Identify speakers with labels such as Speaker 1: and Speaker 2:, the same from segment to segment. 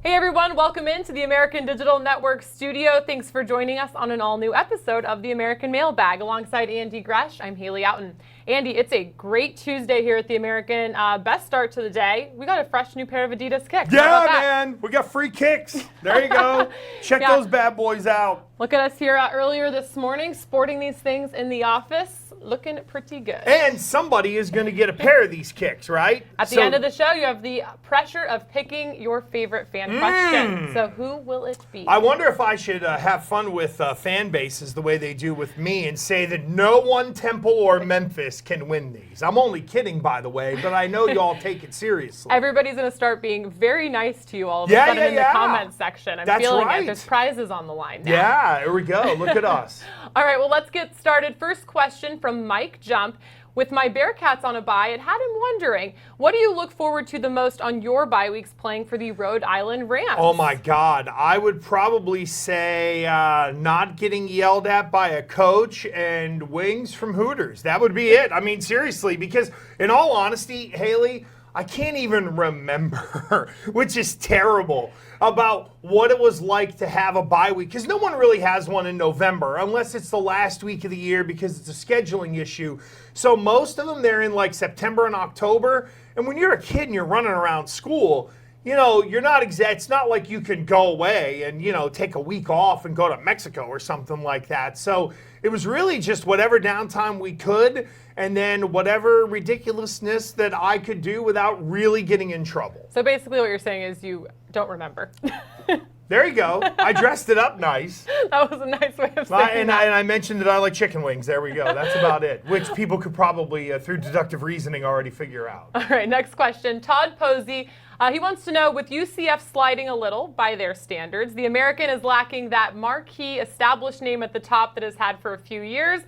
Speaker 1: Hey everyone, welcome into the American Digital Network studio. Thanks for joining us on an all-new episode of the American Mailbag. Alongside Andy Gresh, I'm Haley Outen. Andy, it's a great Tuesday here at the American. Best start to the day. We got a fresh new pair of Adidas kicks.
Speaker 2: Yeah, man. We got free kicks. There you go. Check those bad boys out.
Speaker 1: Look at us here earlier this morning, sporting these things in the office. Looking pretty good.
Speaker 2: And somebody is going to get a pair of these kicks, right?
Speaker 1: At the end of the show, you have the pressure of picking your favorite fan question. So who will it be?
Speaker 2: I wonder if I should have fun with fan bases the way they do with me and say that no one Temple or Memphis can win these. I'm only kidding, by the way, but I know y'all take it seriously.
Speaker 1: Everybody's going to start being very nice to you all of a sudden in the comments section. I'm feeling it. There's prizes on the line now.
Speaker 2: Yeah, here we go. Look at us.
Speaker 1: All right, well, let's get started. First question from Mike Jump. With my Bearcats on a bye, it had him wondering, what do you look forward to the most on your bye weeks playing for the Rhode Island Rams?
Speaker 2: Oh, my God. I would probably say not getting yelled at by a coach and wings from Hooters. That would be it. I mean, seriously, because in all honesty, Haley, I can't even remember, which is terrible, about what it was like to have a bye week. Because no one really has one in November, unless it's the last week of the year because it's a scheduling issue. So most of them, they're in like September and October. And when you're a kid and you're running around school, you know, you're not it's not like you can go away and, you know, take a week off and go to Mexico or something like that. So it was really just whatever downtime we could and then whatever ridiculousness that I could do without really getting in trouble.
Speaker 1: So basically what you're saying is you don't remember.
Speaker 2: There you go. I dressed it up nice.
Speaker 1: That was a nice way of saying that.
Speaker 2: And I mentioned that I like chicken wings. There we go. That's about it, which people could probably, through deductive reasoning, already figure out.
Speaker 1: All right, next question. Todd Posey. He wants to know, with UCF sliding a little by their standards, the American is lacking that marquee established name at the top that has had for a few years.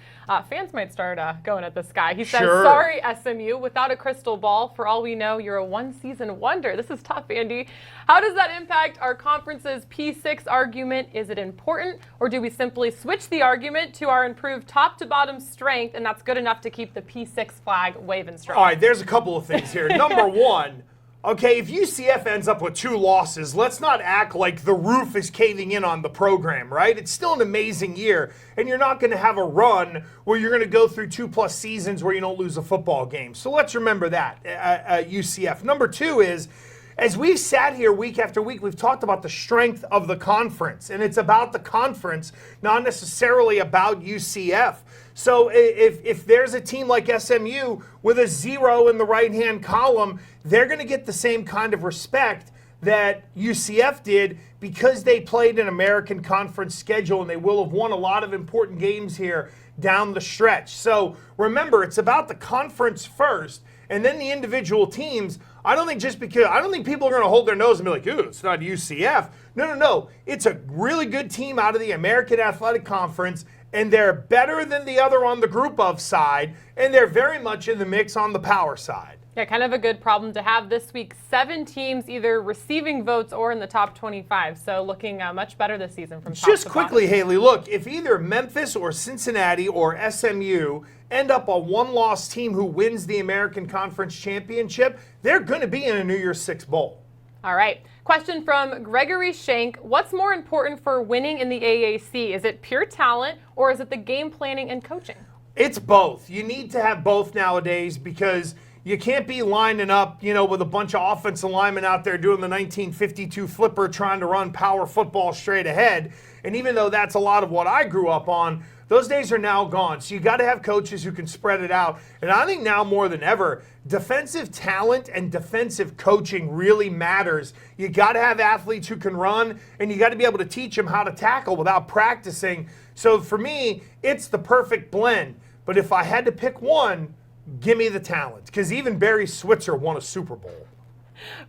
Speaker 1: Fans might start going at this guy. He says, sorry, SMU, without a crystal ball, for all we know, you're a one-season wonder. This is tough, Andy. How does that impact our conference's P6 argument? Is it important, or do we simply switch the argument to our improved top-to-bottom strength, and that's good enough to keep the P6 flag waving strong?
Speaker 2: All right, there's a couple of things here. Number one, okay, if UCF ends up with 2 losses, let's not act like the roof is caving in on the program, right? It's still an amazing year, and you're not going to have a run where you're going to go through 2+ seasons where you don't lose a football game. So let's remember that, UCF. Number 2 is, as we've sat here week after week, we've talked about the strength of the conference, and it's about the conference, not necessarily about UCF. So if there's a team like SMU with a 0 in the right-hand column, they're going to get the same kind of respect that UCF did because they played an American Conference schedule and they will have won a lot of important games here down the stretch. So remember, it's about the conference first and then the individual teams. I don't think people are going to hold their nose and be like, ooh, it's not UCF. No. It's a really good team out of the American Athletic Conference, and they're better than the other on the group of side, and they're very much in the mix on the power side.
Speaker 1: Yeah, kind of a good problem to have this week. 7 teams either receiving votes or in the top 25, so looking much better this season from top to bottom.
Speaker 2: Just quickly, Haley, look, if either Memphis or Cincinnati or SMU end up a 1-loss team who wins the American Conference Championship, they're going to be in a New Year's Six Bowl.
Speaker 1: All right. Question from Gregory Shank. What's more important for winning in the AAC? Is it pure talent or is it the game planning and coaching?
Speaker 2: It's both. You need to have both nowadays because you can't be lining up, with a bunch of offensive linemen out there doing the 1952 flipper trying to run power football straight ahead. And even though that's a lot of what I grew up on, those days are now gone. So you got to have coaches who can spread it out. And I think now more than ever, defensive talent and defensive coaching really matters. You got to have athletes who can run, and you got to be able to teach them how to tackle without practicing. So for me, it's the perfect blend. But if I had to pick one, give me the talent. Because even Barry Switzer won a Super Bowl.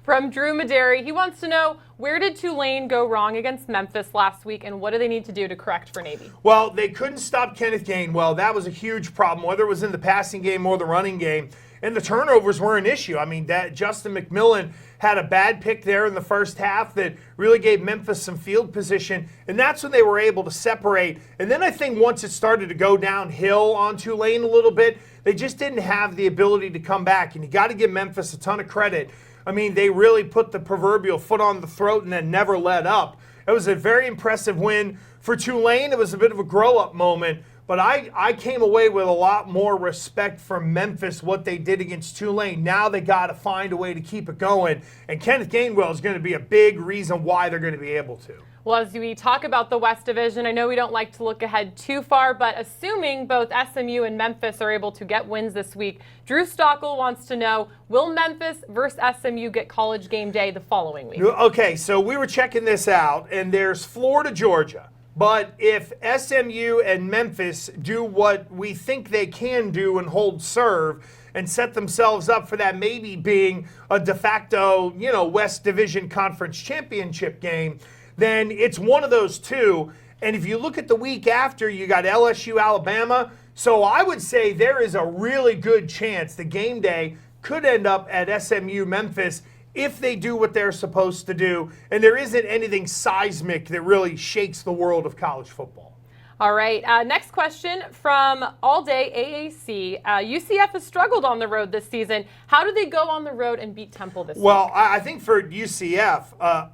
Speaker 1: From Drew Maderi, he wants to know, where did Tulane go wrong against Memphis last week, and what do they need to do to correct for Navy?
Speaker 2: Well, they couldn't stop Kenneth Gainwell. That was a huge problem, whether it was in the passing game or the running game. and the turnovers were an issue. I mean, that Justin McMillan had a bad pick there in the first half that really gave Memphis some field position, and that's when they were able to separate. And then I think once it started to go downhill on Tulane a little bit, they just didn't have the ability to come back, and you got to give Memphis a ton of credit. I mean, they really put the proverbial foot on the throat and then never let up. It was a very impressive win for Tulane. It was a bit of a grow-up moment, but I came away with a lot more respect for Memphis, what they did against Tulane. Now they got to find a way to keep it going, and Kenneth Gainwell is going to be a big reason why they're going to be able to.
Speaker 1: Well, as we talk about the West Division, I know we don't like to look ahead too far, but assuming both SMU and Memphis are able to get wins this week, Drew Stockel wants to know, will Memphis versus SMU get College Game Day the following week?
Speaker 2: Okay, so we were checking this out, and there's Florida, Georgia. But if SMU and Memphis do what we think they can do and hold serve and set themselves up for that maybe being a de facto, West Division Conference Championship game, then it's one of those two. And if you look at the week after, you got LSU, Alabama. So I would say there is a really good chance the game day could end up at SMU, Memphis, if they do what they're supposed to do. And there isn't anything seismic that really shakes the world of college football.
Speaker 1: All right, next question from All Day AAC. UCF has struggled on the road this season. How do they go on the road and beat Temple this week?
Speaker 2: Well, I think for UCF,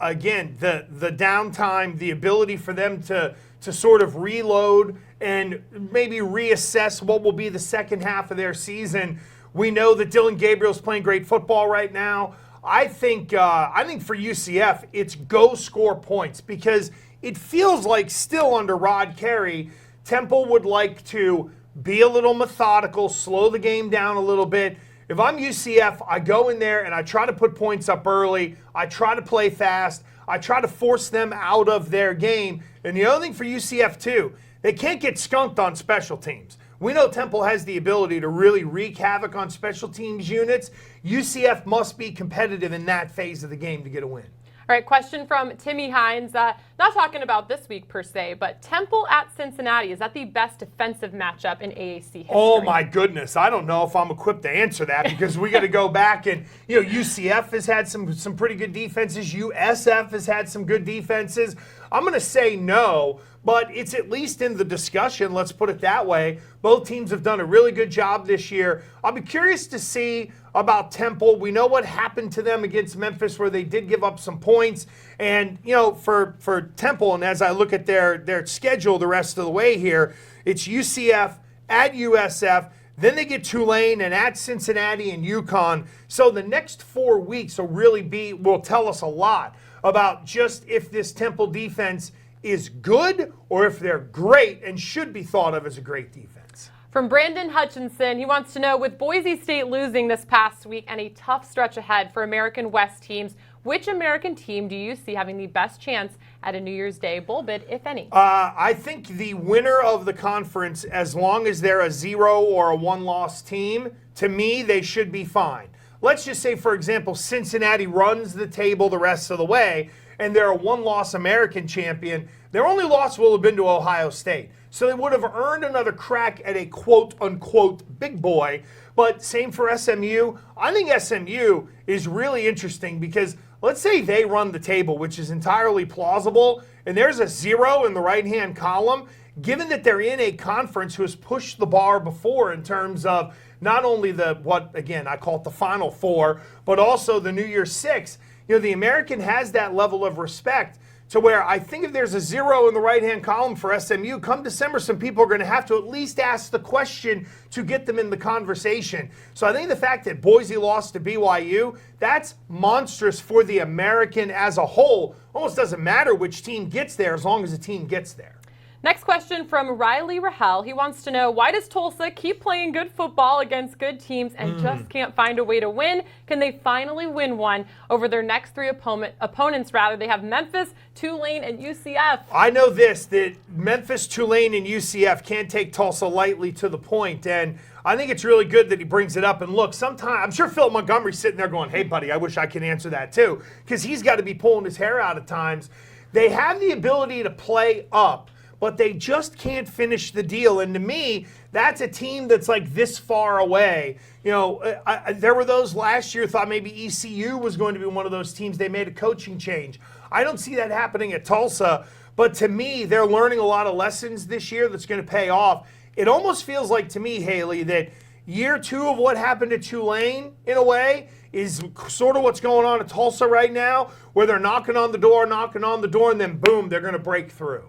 Speaker 2: again, the downtime, the ability for them to sort of reload and maybe reassess what will be the second half of their season. We know that Dylan Gabriel's playing great football right now. I think for UCF, it's go score points, because it feels like still under Rod Carey, Temple would like to be a little methodical, slow the game down a little bit. If I'm UCF, I go in there and I try to put points up early. I try to play fast. I try to force them out of their game. And the other thing for UCF too, they can't get skunked on special teams. We know Temple has the ability to really wreak havoc on special teams units. UCF must be competitive in that phase of the game to get a win.
Speaker 1: All right, question from Timmy Hines. Not talking about this week per se, but Temple at Cincinnati, is that the best defensive matchup in AAC history?
Speaker 2: Oh my goodness, I don't know if I'm equipped to answer that, because we got to go back and UCF has had some pretty good defenses. USF has had some good defenses. I'm going to say no, but it's at least in the discussion. Let's put it that way. Both teams have done a really good job this year. I'll be curious to see about Temple. We know what happened to them against Memphis, where they did give up some points. And, for Temple, and as I look at their schedule the rest of the way here, it's UCF at USF, then they get Tulane and at Cincinnati and UConn. So the next 4 weeks will tell us a lot about just if this Temple defense is good or if they're great and should be thought of as a great defense.
Speaker 1: From Brandon Hutchinson, he wants to know, with Boise State losing this past week and a tough stretch ahead for American West teams, which American team do you see having the best chance at a New Year's Day bowl bid, if any?
Speaker 2: I think the winner of the conference, as long as they're a 0 or a 1-loss team, to me, they should be fine. Let's just say, for example, Cincinnati runs the table the rest of the way, and they're a 1-loss American champion. Their only loss will have been to Ohio State. So they would have earned another crack at a quote-unquote big boy. But same for SMU. I think SMU is really interesting, because let's say they run the table, which is entirely plausible, and there's a 0 in the right-hand column. Given that they're in a conference who has pushed the bar before in terms of not only I call it the Final Four, but also the New Year's Six, the American has that level of respect to where I think if there's a 0 in the right-hand column for SMU, come December, some people are going to have to at least ask the question to get them in the conversation. So I think the fact that Boise lost to BYU, that's monstrous for the American as a whole. Almost doesn't matter which team gets there as long as the team gets there.
Speaker 1: Next question from Riley Rahel. He wants to know, why does Tulsa keep playing good football against good teams and just can't find a way to win? Can they finally win one over their next 3 opponents? They have Memphis, Tulane, and UCF.
Speaker 2: I know that Memphis, Tulane, and UCF can't take Tulsa lightly to the point, and I think it's really good that he brings it up. And look, sometimes I'm sure Phil Montgomery's sitting there going, hey, buddy, I wish I could answer that too, because he's got to be pulling his hair out at times. They have the ability to play up, but they just can't finish the deal. And to me, that's a team that's like this far away. You know, there were those last year thought maybe ECU was going to be one of those teams. They made a coaching change. I don't see that happening at Tulsa, but to me, they're learning a lot of lessons this year that's going to pay off. It almost feels like to me, Haley, that year 2 of what happened to Tulane, in a way, is sort of what's going on at Tulsa right now, where they're knocking on the door, and then boom, they're going to break through.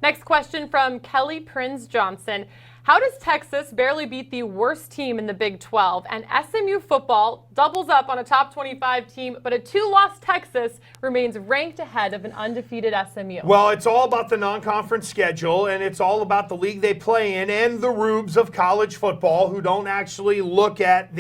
Speaker 1: Next question from Kelly Prinz Johnson. How does Texas barely beat the worst team in the Big 12, and SMU football doubles up on a top 25 team, but a 2-loss Texas remains ranked ahead of an undefeated SMU?
Speaker 2: Well, it's all about the non-conference schedule, and it's all about the league they play in and the rubes of college football, who don't actually look at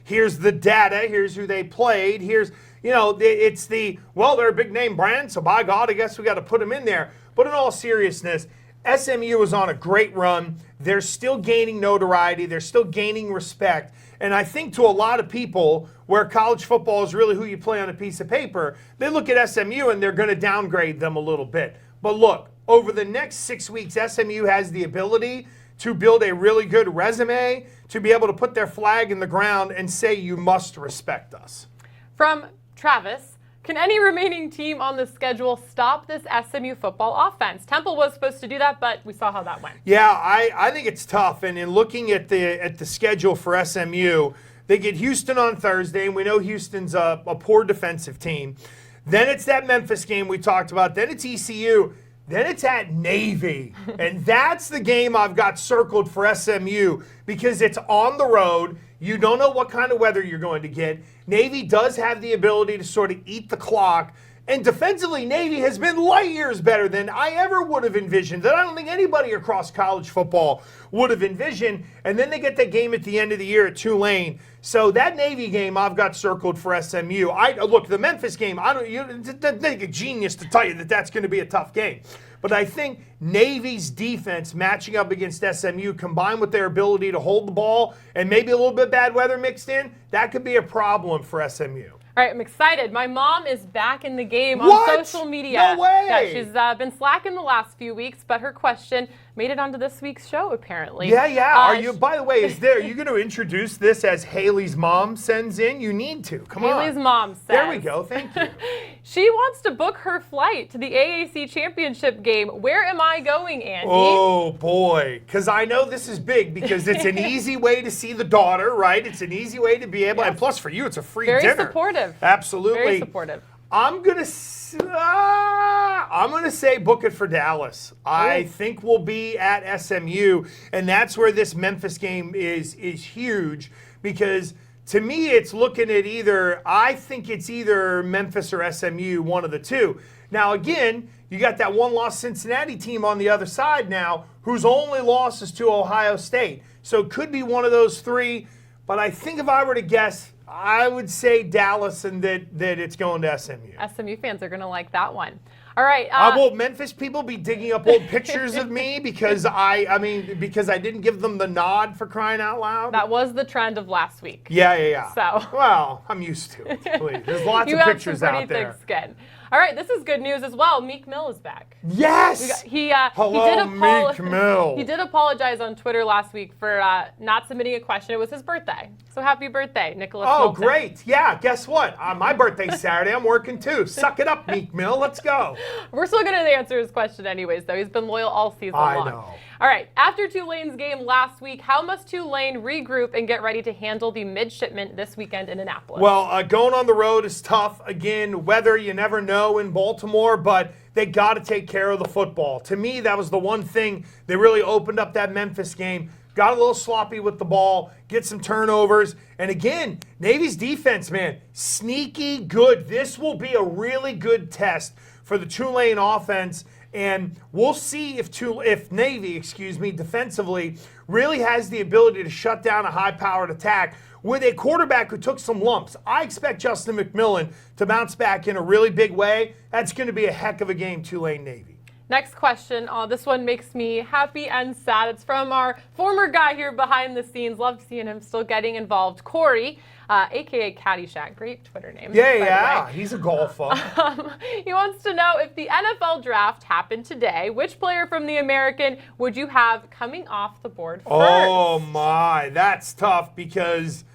Speaker 2: here's the data, here's who they played, here's, you know, it's they're a big name brand, so by God, I guess we got to put them in there. But in all seriousness, SMU is on a great run. They're still gaining notoriety. They're still gaining respect. And I think to a lot of people, where college football is really who you play on a piece of paper, they look at SMU and they're going to downgrade them a little bit. But look, over the next 6 weeks, SMU has the ability to build a really good resume, to be able to put their flag in the ground and say, you must respect us.
Speaker 1: From Travis. Can any remaining team on the schedule stop this SMU football offense? Temple was supposed to do that, but we saw how that went.
Speaker 2: Yeah, I think it's tough. And in looking at the schedule for SMU, they get Houston on Thursday, and we know Houston's a poor defensive team. Then it's that Memphis game we talked about. Then it's ECU. Then it's at Navy. And that's the game I've got circled for SMU because it's on the road. You don't know what kind of weather you're going to get. Navy does have the ability to sort of eat the clock. And defensively, Navy has been light years better than I ever would have envisioned, that I don't think anybody across college football would have envisioned. And then they get that game at the end of the year at Tulane. So that Navy game I've got circled for SMU. Look, the Memphis game, it doesn't take a genius to tell you that that's going to be a tough game. But I think Navy's defense matching up against SMU, combined with their ability to hold the ball and maybe a little bit of bad weather mixed in, that could be a problem for SMU.
Speaker 1: All right, I'm excited. My mom is back in the game
Speaker 2: What?
Speaker 1: on social media.
Speaker 2: No way!
Speaker 1: Yeah, she's been slacking the last few weeks, but her question made it onto this week's show, apparently.
Speaker 2: Yeah. Are you? By the way, are you going to introduce this as Haley's mom sends in? You need to. Come on.
Speaker 1: Haley's mom says.
Speaker 2: There we go. Thank you.
Speaker 1: She wants to book her flight to the AAC Championship Game. Where am I going, Andy?
Speaker 2: Oh, boy. Because I know this is big because it's an easy way to see the daughter, right? It's an easy way to be able, and plus for you, it's a free dinner.
Speaker 1: Very supportive.
Speaker 2: Absolutely.
Speaker 1: Very supportive.
Speaker 2: I'm gonna say book it for Dallas. I think we'll be at SMU, and that's where this Memphis game is huge because to me it's looking at I think it's either Memphis or SMU, one of the two. Now again, you got that one-loss Cincinnati team on the other side now, whose only loss is to Ohio State. So it could be one of those three, but I think if I were to guess, I would say Dallas and that it's going to SMU.
Speaker 1: SMU fans are going to like that one. All right.
Speaker 2: Will Memphis people be digging up old pictures of me because because I didn't give them the nod, for crying out loud?
Speaker 1: That was the trend of last week.
Speaker 2: Yeah.
Speaker 1: So.
Speaker 2: Well, I'm used to it. Please. There's lots of pictures out there.
Speaker 1: You have some pretty thick skin. All right, this is good news as well. Meek Mill is back.
Speaker 2: Yes! Hello, Meek Mill.
Speaker 1: He did apologize on Twitter last week for not submitting a question. It was his birthday. So happy birthday, Nicholas
Speaker 2: Oh,
Speaker 1: Milton.
Speaker 2: great. Yeah, guess what? My birthday's Saturday. I'm working too. Suck it up, Meek Mill. Let's go.
Speaker 1: We're still going to answer his question anyways, though. He's been loyal all season long.
Speaker 2: I know.
Speaker 1: All right, after Tulane's game last week, how must Tulane regroup and get ready to handle the midshipmen this weekend in Annapolis?
Speaker 2: Well, going on the road is tough. Again, weather, you never know in Baltimore, but they got to take care of the football. To me, that was the one thing that really opened up that Memphis game. Got a little sloppy with the ball, get some turnovers. And again, Navy's defense, man, sneaky good. This will be a really good test for the Tulane offense. And we'll see if Navy, defensively really has the ability to shut down a high-powered attack with a quarterback who took some lumps. I expect Justin McMillan to bounce back in a really big way. That's going to be a heck of a game, Tulane-Navy.
Speaker 1: Next question. This one makes me happy and sad. It's from our former guy here behind the scenes. Love seeing him still getting involved. Corey, a.k.a. Caddyshack. Great Twitter name.
Speaker 2: Yeah. He's a golfer.
Speaker 1: He wants to know, if the NFL draft happened today, which player from the American would you have coming off the board first?
Speaker 2: Oh, my. That's tough because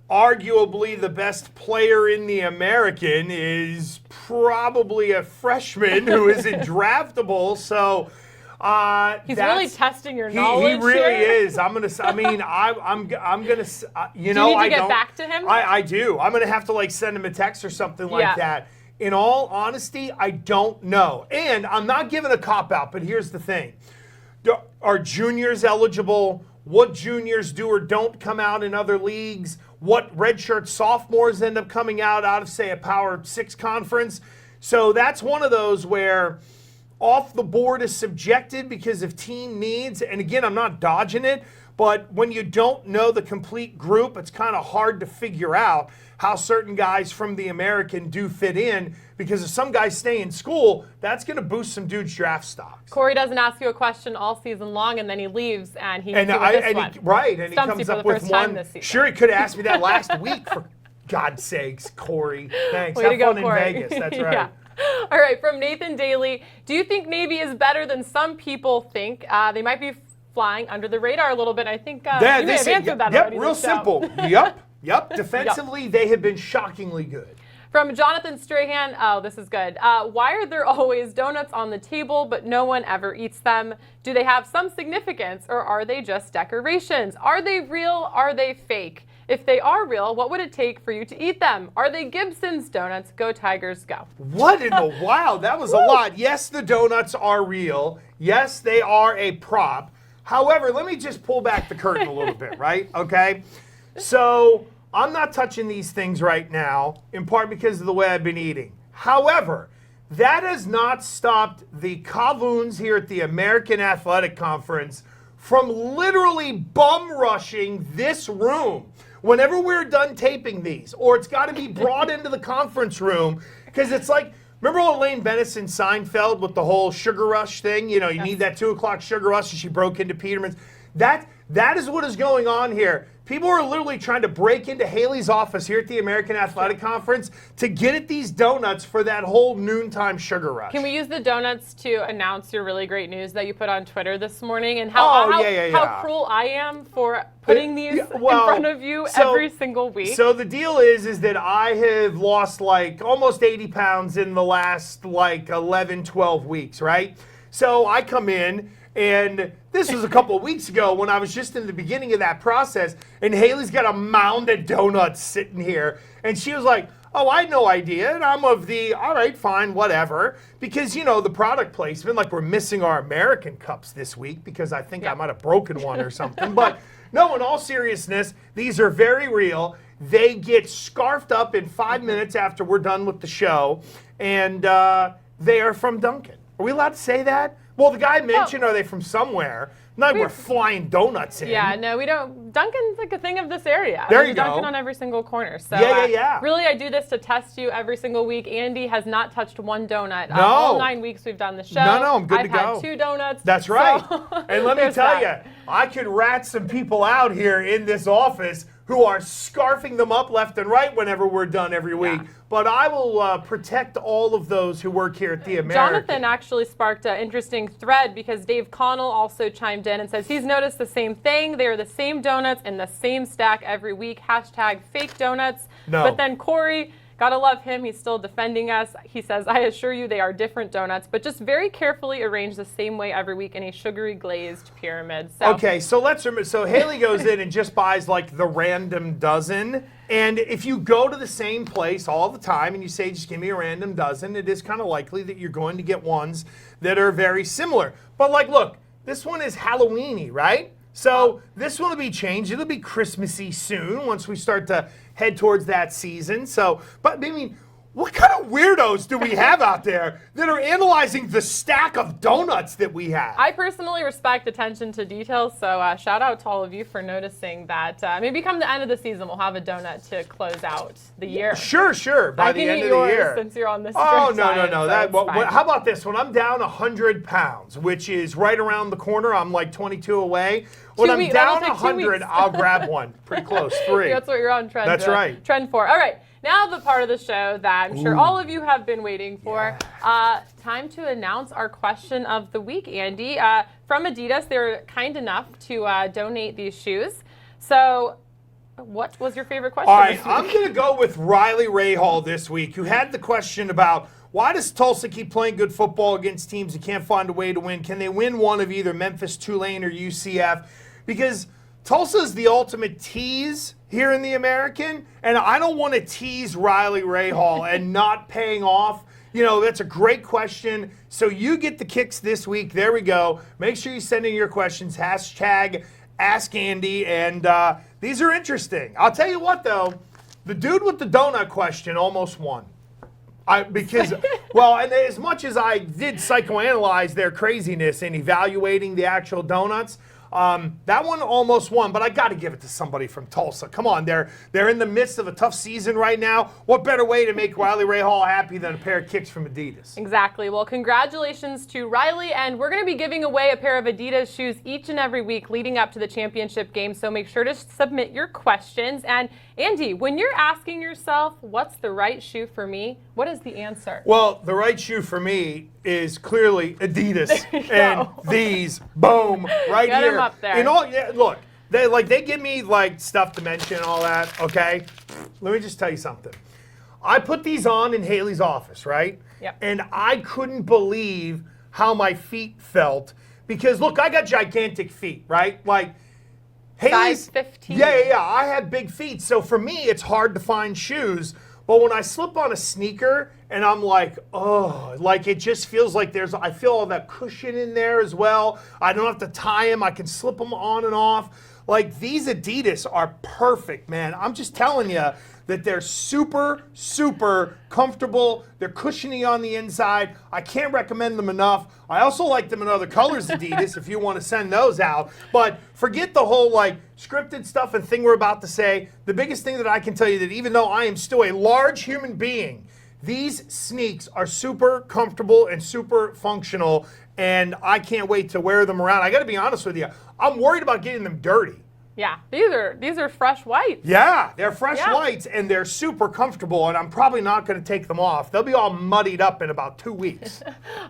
Speaker 2: arguably the best player in the American is probably a freshman who isn't draftable. So
Speaker 1: he's really testing your knowledge.
Speaker 2: He really
Speaker 1: here.
Speaker 2: is. I'm gonna. I mean, I'm gonna. You
Speaker 1: know,
Speaker 2: I
Speaker 1: need to get
Speaker 2: don't,
Speaker 1: back to him.
Speaker 2: I do. I'm gonna have to send him a text or something like that. In all honesty, I don't know, and I'm not giving a cop out. But here's the thing: are juniors eligible? What juniors do or don't come out in other leagues? What redshirt sophomores end up coming out of, say, a Power 6 conference? So that's one of those where off the board is subjected because of team needs. And again, I'm not dodging it, but when you don't know the complete group, it's kind of hard to figure out how certain guys from the American do fit in, because if some guys stay in school, that's going to boost some dudes' draft stocks.
Speaker 1: Corey doesn't ask you a question all season long, and then he leaves, and he
Speaker 2: and he comes up with one. Sure, he could have asked me that last week, for God's sakes, Corey. Thanks. Have fun in Vegas. That's right.
Speaker 1: Yeah. All right, from Nathan Daly, do you think Navy is better than some people think? They might be flying under the radar a little bit. I think you may have answered that already.
Speaker 2: Real simple. Yep. Defensively, they have been shockingly good.
Speaker 1: From Jonathan Strahan, oh, this is good. Why are there always donuts on the table, but no one ever eats them? Do they have some significance, or are they just decorations? Are they real? Are they fake? If they are real, what would it take for you to eat them? Are they Gibson's donuts? Go Tigers, go.
Speaker 2: What in the wow? That was a lot. Yes, the donuts are real. Yes, they are a prop. However, let me just pull back the curtain a little bit, right? Okay? So I'm not touching these things right now, in part because of the way I've been eating. However, that has not stopped the Cavuns here at the American Athletic Conference from literally bum rushing this room whenever we're done taping these, or it's got to be brought into the conference room, because it's like, remember Elaine Benison Seinfeld with the whole sugar rush thing? You know, you need that 2 o'clock sugar rush, and she broke into Peterman's. That is what is going on here. People are literally trying to break into Haley's office here at the American Athletic Conference to get at these donuts for that whole noontime sugar rush.
Speaker 1: Can we use the donuts to announce your really great news that you put on Twitter this morning, and how cruel I am for putting these in front of you every single week?
Speaker 2: So the deal is that I have lost almost 80 pounds in the last 11, 12 weeks, right? So I come in, and this was a couple of weeks ago when I was just in the beginning of that process, and Haley's got a mound of donuts sitting here, and she was like, oh, I had no idea, and I'm of the, all right, fine, whatever, because, the product placement, we're missing our American cups this week because I think I might have broken one or something, but no, in all seriousness, these are very real. They get scarfed up in 5 minutes after we're done with the show, and they are from Dunkin'. Are we allowed to say that? Well, the guy mentioned, are they from somewhere? Not we're flying donuts in.
Speaker 1: Yeah, no, we don't. Dunkin's a thing of this area.
Speaker 2: There you go.
Speaker 1: Dunkin' on every single corner. So
Speaker 2: yeah.
Speaker 1: Really, I do this to test you every single week. Andy has not touched one donut.
Speaker 2: No.
Speaker 1: All 9 weeks we've done the show.
Speaker 2: No, I'm good to go.
Speaker 1: I've had 2 donuts.
Speaker 2: That's right.
Speaker 1: So
Speaker 2: and let me tell you, I could rat some people out here in this office who are scarfing them up left and right whenever we're done every week. Yeah. But I will protect all of those who work here at the American.
Speaker 1: Jonathan actually sparked an interesting thread because Dave Connell also chimed in and says he's noticed the same thing. They are the same donuts in the same stack every week. # fake donuts.
Speaker 2: No.
Speaker 1: But then Corey, gotta love him. He's still defending us. He says, I assure you they are different donuts, but just very carefully arranged the same way every week in a sugary glazed pyramid. So.
Speaker 2: Okay, so let's remember. So Haley goes in and just buys the random dozen. And if you go to the same place all the time and you say, just give me a random dozen, it is kind of likely that you're going to get ones that are very similar. But look, this one is Halloween-y, right? So this one will be changed. It'll be Christmassy soon once we start to head towards that season. So, but I mean, what kind of weirdos do we have out there that are analyzing the stack of donuts that we have?
Speaker 1: I personally respect attention to details, so shout out to all of you for noticing that. Maybe come the end of the season, we'll have a donut to close out the year.
Speaker 2: Sure. By the end of the year.
Speaker 1: Since you're on this.
Speaker 2: Oh, no.
Speaker 1: So
Speaker 2: How about this? When I'm down 100 pounds, which is right around the corner, I'm like 22 away. When I'm down 100, I'll grab one. Pretty close. 3.
Speaker 1: That's what you're on trend.
Speaker 2: That's right.
Speaker 1: Trend for. All right. Now the part of the show that I'm sure all of you have been waiting for. Time to announce our question of the week, Andy. From Adidas, they were kind enough to donate these shoes. So what was your favorite question?
Speaker 2: All right, I'm going to go with Riley Rahal this week, who had the question about why does Tulsa keep playing good football against teams that can't find a way to win? Can they win one of either Memphis, Tulane, or UCF? Because Tulsa is the ultimate tease here in the American, and I don't want to tease Riley Rahal and not paying off. You know, that's a great question. So you get the kicks this week. There we go. Make sure you send in your questions. Hashtag Ask Andy, and these are interesting. I'll tell you what, though. The dude with the donut question almost won. Because, well, and as much as I did psychoanalyze their craziness in evaluating the actual donuts, that one almost won, but I got to give it to somebody from Tulsa. Come on, they're in the midst of a tough season right now. What better way to make Riley Rahal happy than a pair of kicks from Adidas?
Speaker 1: Exactly. Well, congratulations to Riley, and we're going to be giving away a pair of Adidas shoes each and every week leading up to the championship game, so make sure to submit your questions. And Andy, when you're asking yourself, what's the right shoe for me, what is the answer?
Speaker 2: Well, the right shoe for me is clearly Adidas, and these, boom, right
Speaker 1: Get
Speaker 2: here.
Speaker 1: them up there.
Speaker 2: In all, yeah, look, they give me like stuff to mention and all that. Okay, let me just tell you something. I put these on in Haley's office, right?
Speaker 1: Yep.
Speaker 2: And I couldn't believe how my feet felt because look, I got gigantic feet, right? Like Haley's
Speaker 1: Size 15.
Speaker 2: Yeah. I have big feet, so for me, it's hard to find shoes. But when I slip on a sneaker and I'm like, oh, like it just feels like I feel all that cushion in there as well. I don't have to tie them. I can slip them on and off. Like these Adidas are perfect, man. I'm just telling you that they're super, super comfortable. They're cushiony on the inside. I can't recommend them enough. I also like them in other colors, Adidas, if you want to send those out. But forget the whole like scripted stuff and thing we're about to say. The biggest thing that I can tell you that even though I am still a large human being, these sneaks are super comfortable and super functional, and I can't wait to wear them around. I got to be honest with you. I'm worried about getting them dirty.
Speaker 1: Yeah, these are fresh whites.
Speaker 2: Yeah, they're fresh whites, and they're super comfortable, and I'm probably not going to take them off. They'll be all muddied up in about 2 weeks.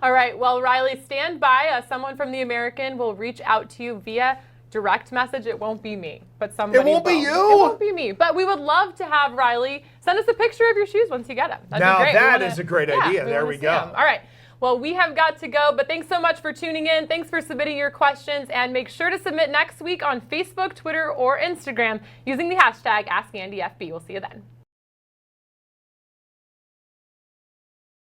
Speaker 1: All right, well, Riley, stand by. Someone from the American will reach out to you via direct message. It won't be me, but somebody
Speaker 2: It won't be
Speaker 1: will.
Speaker 2: you?
Speaker 1: It won't be me, but we would love to have Riley send us a picture of your shoes once you get them. That'd
Speaker 2: Now
Speaker 1: be great.
Speaker 2: that is a great idea. There we go.
Speaker 1: All right. Well, we have got to go, but thanks so much for tuning in. Thanks for submitting your questions, and make sure to submit next week on Facebook, Twitter, or Instagram using the hashtag AskAndyFB. We'll see you then.